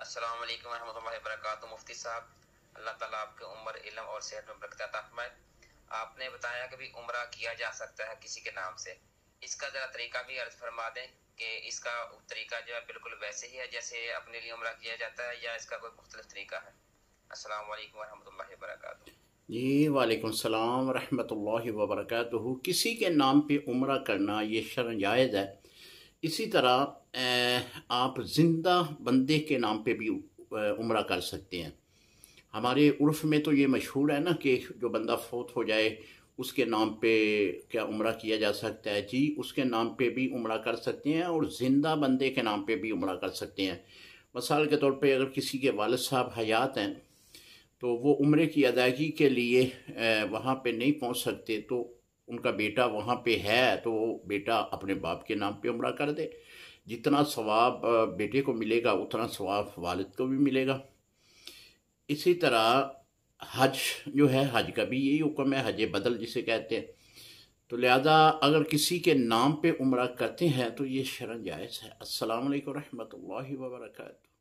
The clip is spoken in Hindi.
अस्सलाम वालेकुम रहमतुल्लाहि व बरकातुहू। मुफ्ती साहब, अल्लाह ताला आपके उम्र, इल्म और सेहत में बरकत अता फरमाए। आपने बताया कि भी उम्रा किया जा सकता है किसी के नाम से, इसका ज़रा तरीका भी अर्ज फरमा दें कि इसका तरीका जो है बिल्कुल वैसे ही है जैसे अपने लिए उम्रा किया जाता है या इसका कोई मुख्तलिफ तरीका है। अस्सलाम वालेकुम रहमतुल्लाहि व बरकातुहू। जी वालेकुम सलाम रहमतुल्लाहि व बरकातुहू। किसी के नाम पे उम्रा करना ये शरअन जायज़ है। इसी तरह आप ज़िंदा बंदे के नाम पे भी उम्रा कर सकते हैं। हमारे उर्फ में तो ये मशहूर है ना कि जो बंदा फौत हो जाए उसके नाम पे क्या उम्रा किया जा सकता है। जी, उसके नाम पे भी उम्रा कर सकते हैं और ज़िंदा बंदे के नाम पे भी उम्रा कर सकते हैं। मिसाल के तौर पे अगर किसी के वालिद साहब हयात हैं तो वो उम्रे की अदायगी के लिए वहाँ पे नहीं पहुँच सकते, तो उनका बेटा वहाँ पे है तो वो बेटा अपने बाप के नाम पे उम्रा कर दे। जितना सवाब बेटे को मिलेगा उतना सवाब वालिद को भी मिलेगा। इसी तरह हज जो है, हज का भी यही हुक्म है, हज बदल जिसे कहते हैं। तो लिहाजा अगर किसी के नाम पे उम्रा करते हैं तो ये शरअन जायज़ है। अस्सलाम वालेकुम रहमतुल्लाहि व बरकातुहू।